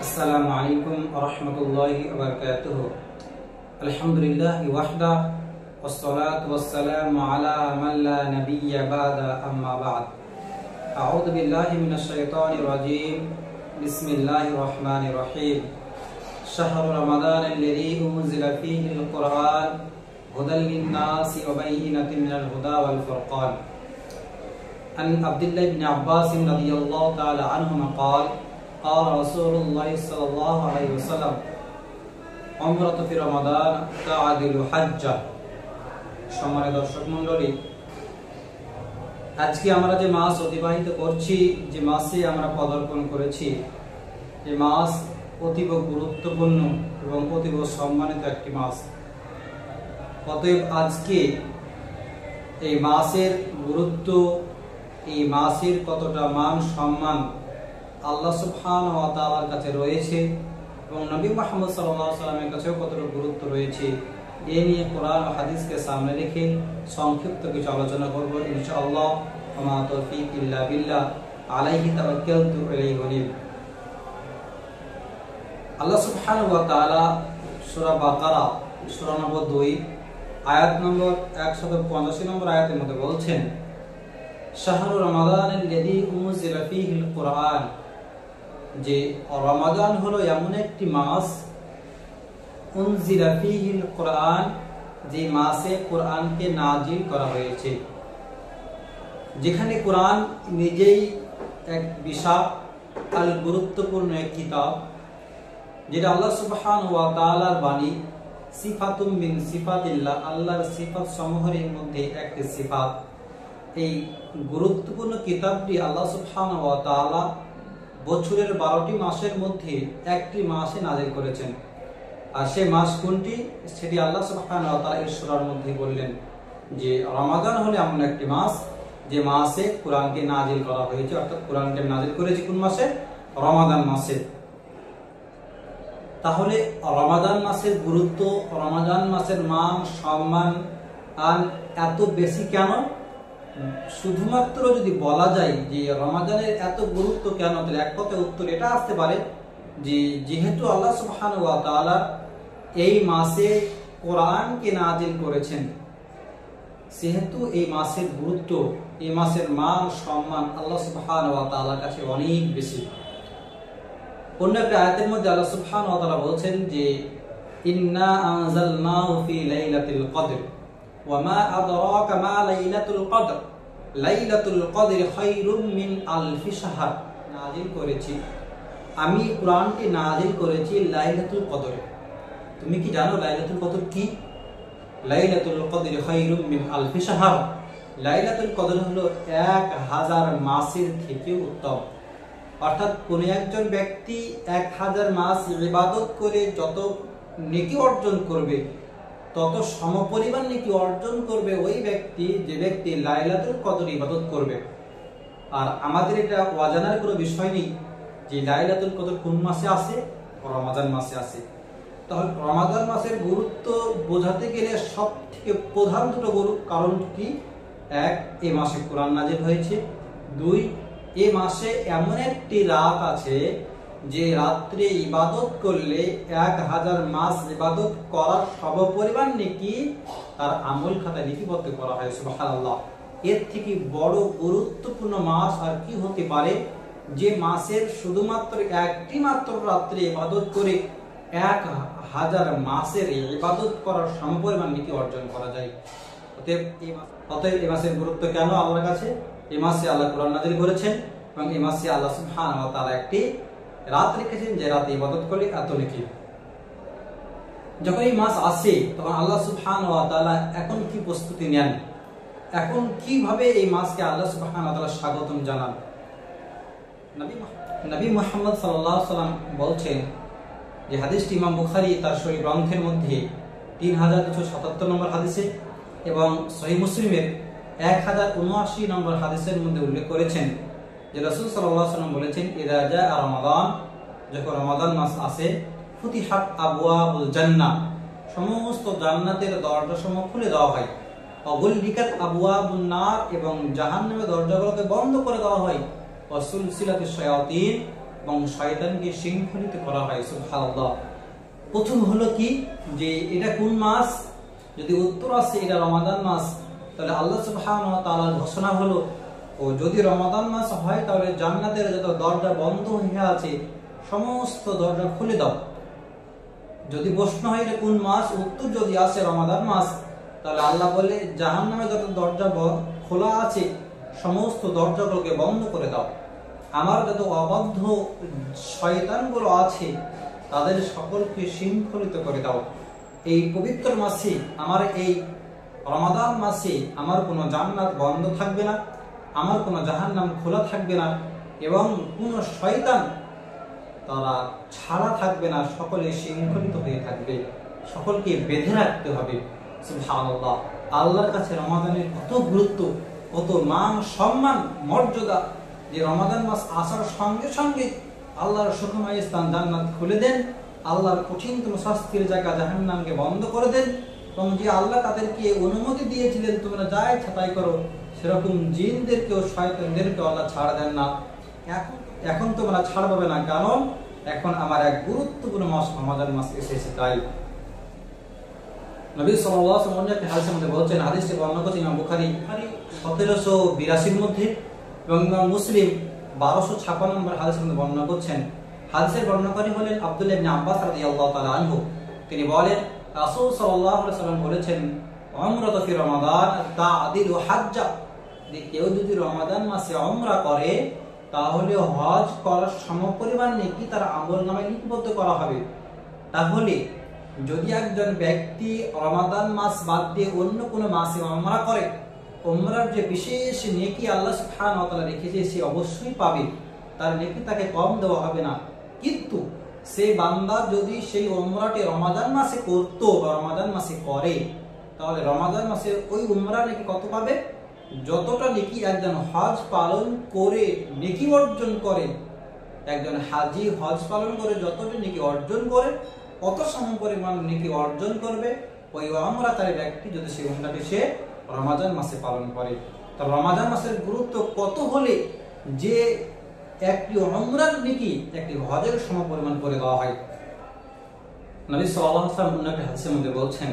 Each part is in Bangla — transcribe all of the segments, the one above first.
আসসালামু আলাইকুম ওয়া রাহমাতুল্লাহি ওয়া বারাকাতুহু। আলহামদুলিল্লাহি ওয়াহদা ওয়াসসালাতু ওয়াসসালামু আলা মান লা নাবিয়্যা বা'দা আম্মা বা'দ। আউযু বিল্লাহি মিনাশ শাইতানির রাজীম। বিসমিল্লাহির রাহমানির রহিম। শাহরু রমাদানাল্লাযী উনজিলা ফীহিল কুরআন হুদাল লিন-নাসি ওয়া বায়িনাতিন মিনাল হুদা ওয়াল ফুরকান। আন আব্দুল্লাহ ইবনে আব্বাস রাদিয়াল্লাহু তাআলা আনহুমা قال قال رسول الله صلى الله عليه وسلم عمرة في رمضان تعدل حجة। সম্মানিত দর্শক মণ্ডলী, আজকে আমরা যে মাস অতিবাহিত করছি, যে মাসে আমরা পদার্পণ করেছি, যে মাস অতীব গুরুত্বপূর্ণ এবং অতীব সম্মানিত একটি মাস। অতএব আজকে এই মাসের গুরুত্ব, এই মাসের কতটা মান সম্মান আল্লাহ সুবহানাহু ওয়া তাআলার কাছে রয়েছে এবং নবী মুহাম্মদ সাল্লাল্লাহু আলাইহি ওয়াসাল্লামের কাছেও কতটা গুরুত্ব রয়েছে, এ নিয়ে কোরআন ও হাদিসকে সামনে রেখে সংক্ষিপ্ত কিছু আলোচনা করব ইনশাআল্লাহ। ওয়া মা তাওফীক ইল্লা বিল্লাহ, আলাইহি তাওয়াক্কালতু ওয়া ইলাইহি উনীব। আল্লাহ সুবহানাহু ওয়া তাআলা সূরা বাকারা সূরা নম্বর 2 আয়াত নম্বর 185 নম্বর আয়াতের মধ্যে বলছেন, শাহরু রমাদানাল্লাযী উনজিলা ফীহিল কুরআন, যে রমাদান হলো এমন একটি মাস, উনজিলা ফীহিল কুরআন, যে মাসে কোরআনকে নাজিল করা হয়েছে, যেখানে কোরআন নিজেই এক বিশাল গুরুত্বপূর্ণ এক কিতাব, যেটা আল্লাহ সুবহানাহু ওয়া তাআলার বাণী, সিফাতুম মিন সিফাতিল্লাহ, আল্লাহর সিফাত সমূহের মধ্যে একটি সিফাত। এই গুরুত্বপূর্ণ কিতাবটি আল্লাহ সুবহানাহু ওয়া তাআলা বছরের 12টি মাসের মধ্যে একটি মাসে নাযিল করেছেন। আর সেই মাস কোনটি, সেটি আল্লাহ সুবহানাহু ওয়া তাআলা এই সূরার মধ্যে বললেন যে রমাদান হলো এমন একটি মাস যে মাসে কোরআনকে নাযিল করা হয়েছে, অর্থাৎ কোরআনকে নাযিল করেছে কোন মাসে? রমাদান মাসে। তাহলে রমাদান মাসের গুরুত্ব, রমাদান মাসের মান সম্মান আর এত বেশি কেন? শুধুমাত্র যদি বলা যায় যে রমাদানের এত গুরুত্ব কেন, তাহলে এক কথায় উত্তর এটা আসতে পারে যে যেহেতু আল্লাহ সুবহানাহু ওয়া তাআলা এই মাসে কোরআনকে নাযিল করেছেন, সেহেতু এই মাসের গুরুত্ব, এই মাসের মান সম্মান আল্লাহ সুবহানাহু ওয়া তাআলার কাছে অনেক বেশি। অন্য একটা আয়াতের মধ্যে আল্লাহ সুবহানাহু ওয়া তাআলা বলছেন যে ইন্না আনজালনাহু ফি লাইলাতিল কদর ওয়া মা আদরাকা মা লাইলাতুল কদর লাইলাতুল কদর খায়রুম মিন আলফি শাহর। নাযিল করেছি, আমি কোরআনকে নাযিল করেছি লাইলাতুল কদরে। তুমি কি জানো লাইলাতুল কদর কি? লাইলাতুল কদর খায়রুম মিন আলফি শাহর। লাইলাতুল কদর হলো 1000 মাসের থেকে উত্তম। অর্থাৎ কোন একজন ব্যক্তি 1000 মাস ইবাদত করে যত নেকি অর্জন করবে, তত সমপরিমাণ নেকি অর্জন করবে ওই ব্যক্তি, যে ব্যক্তি লাইলাতুল কদর ইবাদত করবে। আর আমাদের এটা অজানার কোনো বিষয় নেই যে লাইলাতুল কদর কোন মাসে আসে? রমাদান মাসে আসে। তাহলে রমাদান মাসের গুরুত্ব বোঝাতে গেলে সব থেকে প্রধান দুটো কারণ কি? এক, এই মাসে কোরআন নাযিল হয়েছে। দুই, এই মাসে এমন একটি রাত আছে যে রাত্রে ইবাদত করলে 1000 মাস ইবাদত করার সমপরিমাণ নেকি তার আমল খাতায় লিপিবদ্ধ করা হয়। সুবহানাল্লাহ। এর থেকে বড় গুরুত্বপূর্ণ মাস আর কি হতে পারে, যে মাসের শুধুমাত্র একটি মাত্র রাত্রে ইবাদত করে 1000 মাসের ইবাদত করার সমপরিমাণ নেকি অর্জন করা যায়। অতএব এই মাসের গুরুত্ব কেন আল্লাহর কাছে? এই মাসে আল্লাহ কোরআন নাযিল করেছেন এবং এই মাসে আল্লাহ সুবহানাহু ওয়া তাআলা একটি রাত রেখেছেন যে রাতে ইবাদত করলে এত নেকি। যখন এই মাস আসে তখন আল্লাহ সুবহানাহু ওয়া তাআলা এখন কি প্রস্তুতি নেন, এখন কিভাবে এই মাসকে আল্লাহ সুবহানাহু ওয়া তাআলা স্বাগতম জানান? নবী মুহাম্মদ সাল্লাল্লাহু আলাইহি ওয়াসাল্লাম বলছেন, যে হাদিসটি ইমাম বুখারী তার সহিহ গ্রন্থের মধ্যে 3277 নম্বর হাদিসে এবং সহিহ মুসলিমের 1079 নম্বর হাদিসের মধ্যে উল্লেখ করেছেন যে রাসূল সাল্লাল্লাহু আলাইহি ওয়াসাল্লাম বলেছেন, ইযা জাআ রমাদান, যখন রমাদান মাস আসে, ফুতিহাত আবওয়াবুল জান্নাহ, সমস্ত জান্নাতের দরজাসমূহ খুলে দেওয়া হয়। অগুললিকাত আবওয়াবুন নার, এবং জাহান্নামের দরজাগুলোকে বন্ধ করে দেওয়া হয়। ওয়া সুলসিলাতুশ শায়াতিন, এবং শয়তানকে শৃঙ্খলিত করা হয়। সুবহানাল্লাহ। প্রথম হলো কি, যে এটা কোন মাস? যদি উত্তর আসে এটা রমাদান মাস, তাহলে আল্লাহ সুবহানাহু ওয়া তাআলার ঘোষণা হলো, ও যদি রমাদান মাস হয় তাহলে জান্নাতের যত দরজা বন্ধ হয়ে আছে সমস্ত দরজা খুলে দাও। যদি প্রশ্ন হয় এটা কোন মাস, উত্তর যদি আসে রমাদান মাস, তাহলে আল্লাহ বলে জাহান্নামের যত দরজা খোলা আছে সমস্ত দরজাগুলোকে বন্ধ করে দাও। আমার যত অবাধ্য শয়তানগুলো আছে তাদের সকলকে শৃঙ্খলিত করে দাও। এই পবিত্র মাসে, আমার এই রমাদান মাসে আমার কোনো জান্নাত বন্ধ থাকবে না, আমার কোনো জাহান্নাম খোলা থাকবে না, এবং কোনো শয়তান তারা ছাড়া থাকবে না, সকলে শৃঙ্খলিত হয়ে থাকবে, সকলকে বেঁধে রাখতে হবে। সুবহানাল্লাহ। আল্লাহর কাছে রমাদানের কত গুরুত্ব, কত মান, সম্মান, মর্যাদা, যে রমাদান মাস আসার সঙ্গে সঙ্গে আল্লাহর সুখময় স্থান জান্নাত খুলে দেন, আল্লাহর কঠিনতম শাস্তির জায়গা জাহান্নামকে বন্ধ করে দেন, এবং যে আল্লাহ তাদেরকে অনুমতি দিয়েছিলেন তোমরা যা ইচ্ছা তাই করো, সেরকম জিনদেরকেও শয়তানদেরকেও আল্লাহ ছাড় দেন না। এখন তোমরা ছাড় পাবে না, কারণ এখন আমার এক গুরুত্বপূর্ণ মাস রমাদান মাস এসেছে। তাই নবী সাল্লাল্লাহু আলাইহি ওয়াসাল্লাম একটা হাদিসের মধ্যে বলছেন, হাদিসটি বর্ণনা করেছেন ইমাম বুখারী 1782 এর মধ্যে, এবং ইমাম মুসলিম 1256 নম্বর হাদিসের মধ্যে বর্ণনা করছেন। হাদিসের বর্ণনাকারী হলেন আব্দুল্লাহ ইবনে আব্বাস রাদিয়াল্লাহু তাআলা আনহু। তিনি বলেন, রাসূল সাল্লাল্লাহু আলাইহি ওয়াসাল্লাম বলেছেন, উমরাতু ফি রমাদান তা'দিলু হাজ্জা। যে কেউ যদি রমাদান মাসে উমরা করে তাহলে হজ করার সমপরিমাণ নেকি তার আমলনামায় লিপিবদ্ধ করা হবে। তাহলে যদি একজন ব্যক্তি রমাদান মাস বাদ দিয়ে অন্য কোনো মাসে উমরা করে, উমরার যে বিশেষ নেকি আল্লাহ সুবহানাহু ওয়া তাআলা রেখেছে সে অবশ্যই পাবে, তার নেকি তাকে কম দেওয়া হবে না। কিন্তু সেই বান্দা যদি সেই উমরাটি রমাদান মাসে করত বা রমাদান মাসে করে, তাহলে রমাদান মাসে ওই উমরা নেকি কত পাবে? যতটা নেকি একজন হজ পালন করে নেকি অর্জন করে, একজন হাজি হজ পালন করে যতটা নেকি অর্জন করে কত সমপরিমাণ নেকি অর্জন করবে ওই উমরাকারী ব্যক্তি যদি সেই উমরাটি সে রমাদান মাসে পালন করে। তো রমাদান মাসের গুরুত্ব কত হলে যে একটি উমরার নেকি একটি হজের সমপরিমাণ করে দেওয়া হয়। নবী সাল্লাল্লাহু আলাইহি ওয়াসাল্লাম অন্য একটা হাদিসের মধ্যে বলছেন,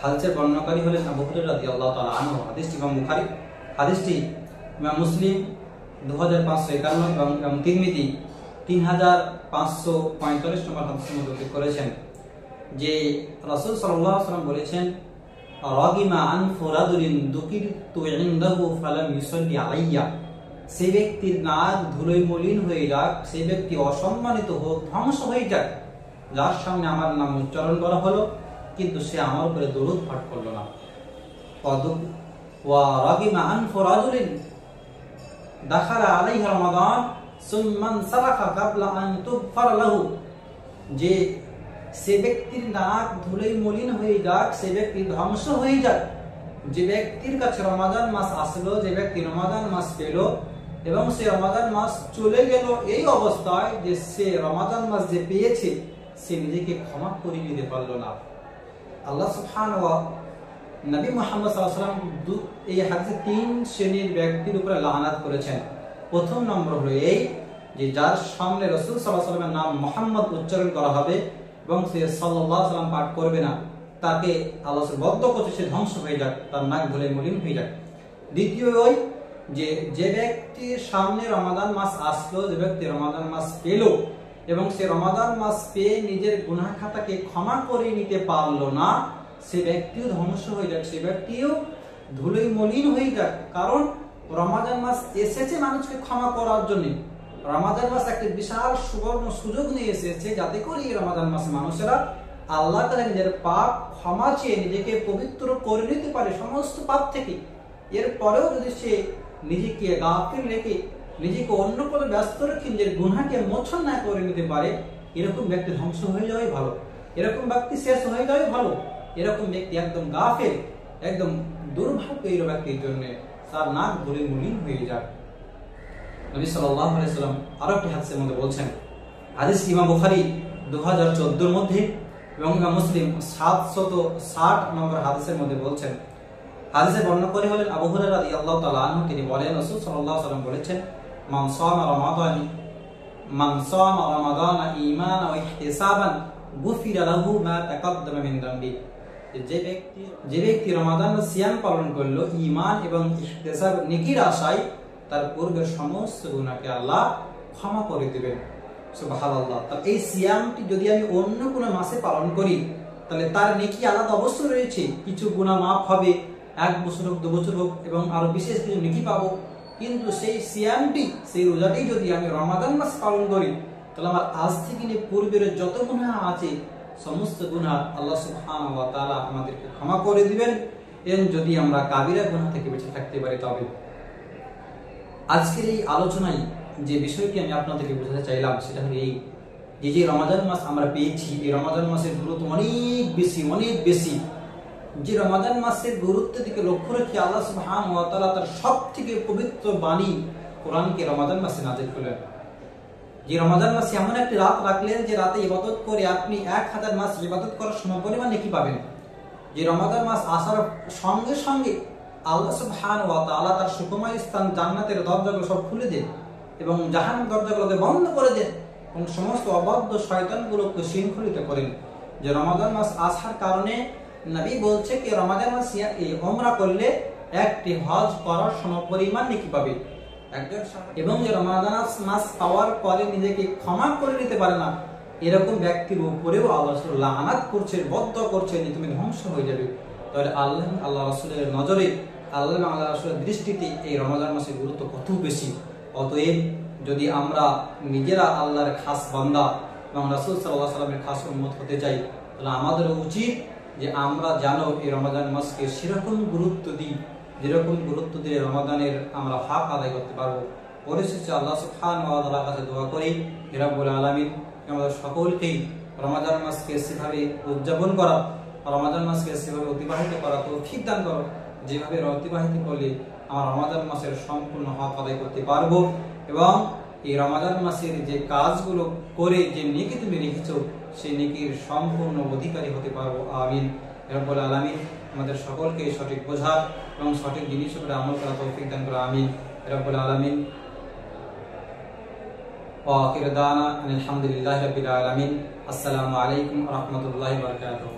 হাদিসের বর্ণনাকারী হলেন আবু হুরায়রা রাদিয়াল্লাহু তাআলা আনহু। হাদিসটি ইমাম বুখারী, হাদিসটি ইমাম মুসলিম 2551 এবং ইমাম তিরমিজি 3545 নম্বর হাদিসের মধ্যে উল্লেখ করেছেন যে রাসূল সাল্লাল্লাহু আলাইহি ওয়াসাল্লাম বলেছেন, রাগিমা আনফু রাজুলিন দুকিরতু ইনদাহু ফালাম ইউসাল্লি আলাইয়া। সেই ব্যক্তির নাক ধুলোয় মলিন হয়ে যাক, সেই ব্যক্তি অসম্মানিত হোক, ধ্বংস হয়ে যাক, যার সামনে আমার নাম উচ্চারণ করা হলো কিন্তু সে আমার উপরে দরুদ পাঠ করলো না। ওয়া রাগিমা আনফু রাজুলিন দাখালা আলাইহি রমাদান সুম্মান সালাকা ক্বাবলা আন তুগফার লাহু। যে সে ব্যক্তির নাক ধুলোয় মলিন হয়ে যাক, সে ব্যক্তি ধ্বংস হয়ে যাক, যে ব্যক্তির কাছে রমাদান মাস আসলো, যে ব্যক্তি রমাদান মাস পেল এবং সে রমাদান মাস চলে গেল এই অবস্থায় যে সে রমাদান মাস যে পেয়েছে সে নিজেকে ক্ষমা করে নিতে পারলো না। আল্লাহ সুবহানাহু ওয়া নবী মুহাম্মদ সাল্লাল্লাহু আলাইহি ওয়াসাল্লাম এই হাদিসে 3 শ্রেণীর ব্যক্তির উপরে লানাত করেছেন। প্রথম নম্বর হলো এই যে যার সামনে রাসূল সাল্লাল্লাহু আলাইহি ওয়াসাল্লামের নাম মুহাম্মদ উচ্চারণ করা হবে এবং সে সাল্লাল্লাহু আলাইহি ওয়াসাল্লাম পাঠ করবে না, তাকে আল্লাহ বদ্ধ করছে সে ধ্বংস হয়ে যাক, তার নাক ধুলোয় মলিন হয়ে যাক। দ্বিতীয় ওই যে ব্যক্তির সামনে রমাদান মাস আসলো, যে ব্যক্তি রমাদান মাস পেল এবং সে রমাদান মাস পেয়ে নিজের গুনাহ খাতাকে ক্ষমা করে নিতে পারলো না, সে ব্যক্তিও ধ্বংস হয়ে যাক, সে ব্যক্তিও ধুলোয় মলিন হয়ে যাক। কারণ রমাদান মাস এসেছে মানুষকে ক্ষমা করার জন্য। রমাদান মাস একটা বিশাল সুবর্ণ সুযোগ নিয়ে এসেছে যাতে করে এই রমাদান মাসে মানুষেরা আল্লাহর কাছে নিজের পাপ ক্ষমা চেয়ে নিজেকে পবিত্র করে নিতে পারে সমস্ত পাপ থেকে। এরপরেও যদি সে নিজেকে গাফিল রেখে নিজেকে অন্য কোনো ব্যস্ত রেখে নিজের গুনাহকে মোচন না করে নিতে পারে, এরকম ব্যক্তি ধ্বংস হয়ে যাওয়াই ভালো, এরকম ব্যক্তি শেষ হয়ে যাওয়াই ভালো। এরকম ব্যক্তি একদম গাফিল, একদম দুর্ভাগ্য এই ব্যক্তির জন্য, তার নাক ধুলোয় মলিন হয়ে যায়। নবী সাল্লাল্লাহু আলাইহি ওয়াসাল্লাম আরো একটি হাদিসের মধ্যে বলছেন, হাদিস ইমাম বুখারী 2014 এর মধ্যে এবং ইমাম মুসলিম 760 নম্বর হাদিসের মধ্যে বলছেন। হাদিসের বর্ণনাকারী হলেন আবু হুরায়রা রাদিয়াল্লাহু তাআলা আনহু। তিনি বলেন রাসূল সাল্লাল্লাহু আলাইহি ওয়াসাল্লাম বলেছেন, মান সামা রমাদান মান সামা রমাদান ঈমানান ওয়া ইহতিসাবান গুফিরা লাহু মা তাকাদ্দামা মিন যামবি। যে ব্যক্তি রমাদান সিয়াম পালন করলো ঈমান এবং ইহতিসাব নেকির আশায়, তার পূর্বের সমস্ত গুনাহকে আল্লাহ ক্ষমা করে দিবেন। সুবহানাল্লাহ। তাহলে এই সিয়ামটি যদি আমি অন্য কোনো মাসে পালন করি তাহলে তার নেকি আলাদা অবশ্যই রয়েছে, কিছু গুনাহ মাফ হবে, 1 বছর হোক 2 বছর হোক, এবং আরো বিশেষ কিছু নেকি পাবো। কিন্তু সেই সিয়ামটি, সেই রোজাটি যদি আমি রমাদান মাস পালন করি তাহলে আমার আজ থেকে নিয়ে পূর্বের যত গুনাহ আছে সমস্ত গুনাহ আল্লাহ সুবহানাহু ওয়া তাআলা আমাদেরকে ক্ষমা করে দিবেন, এবং যদি আমরা কাবিরা গুনাহ থেকে বেঁচে থাকতে পারি। তবে আজকের এই আলোচনায় যে বিষয়টি আমি আপনাদেরকে বোঝাতে চাইলাম সেটা হলো এই, যে রমাদান মাস আমরা পেয়েছি, এই রমাদান মাসের গুরুত্ব অনেক বেশি। যে রমাদান মাসের গুরুত্বের দিকে লক্ষ্য রেখে আল্লাহ সুবহানাহু ওয়া তাআলা তার সবথেকে পবিত্র বাণী কোরআনকে রমাদান মাসে নাযিল করলেন। যে রমাদান মাসে এমন একটি রাত রাখলেন যে রাতে ইবাদত করে আপনি 1000 মাস ইবাদত করার সমপরিমাণ নেকি পাবেন। যে রমাদান মাস আসার সঙ্গে সঙ্গে আল্লাহ সুবহানাহু ওয়া তাআলা তার সুখময় স্থান জান্নাতের দরজাগুলো সব খুলে দেন এবং জাহান্নামের দরজাগুলোকে বন্ধ করে দেন এবং সমস্ত অবাধ্য শয়তানগুলোকে শৃঙ্খলিত করেন। যে রমাদান মাস আসার কারণে নবী বলছে কি রমাদান মাস উমরা করলে একটি হজ করার সমপরিমাণ নেকি পাবে। এবং যে রমাদান মাস পাওয়ার পরে নিজেকে ক্ষমা করে নিতে পারে না, এরকম ব্যক্তির উপরেও আল্লাহ রাসূল লানাত করছেন, বদদুআ করছেন যে তুমি ধ্বংস হয়ে যাবে। তাহলে আল্লাহ রাসূলের নজরে, আল্লাহ রাসূলের দৃষ্টিতে এই রমাদান মাসের গুরুত্ব কত বেশি। অতএব যদি আমরা নিজেরা আল্লাহর খাস বান্দা এবং রাসূল সাল্লাল্লাহু আলাইহি ওয়াসাল্লামের খাস উম্মত হতে চাই, তাহলে আমাদের উচিত যে আমরা জানো এই রমাদান মাসকে সেরকম গুরুত্ব দিই, যেরকম গুরুত্ব দিয়ে রমাদানের আমরা হক আদায় করতে পারবো। পরিশেষে আল্লাহ সুবহানাহু ওয়া তাআলার কাছে দোয়া করি, হে রব্বুল আলামিন আমাদের সকলকেই রমাদান মাসকে সেভাবে উদযাপন করা, রমাদান মাসকে সেভাবে অতিবাহিত করা তৌফিক দান করো, যেভাবে অতিবাহিত করলে আমরা রমাদান মাসের সম্পূর্ণ হক আদায় করতে পারবো এবং এই রমাদান মাসের যে কাজগুলো করে যে নেকি তুমি রেখেছো সেই নেকির সম্পূর্ণ অধিকারী হতে পারবো। আমিন। রব্বুল আলামিন আমাদের সকলকে সঠিক বোঝার এবং সঠিক জিনিস উপরে আমল করা তৌফিক দান করো। আমিন রব্বুল আলামিন। ওয়া আখিরু দাওয়ানা আলহামদুলিল্লাহি রাব্বিল আলামিন। আসসালামু আলাইকুম ওয়া রাহমাতুল্লাহি ওয়া বারাকাতুহু।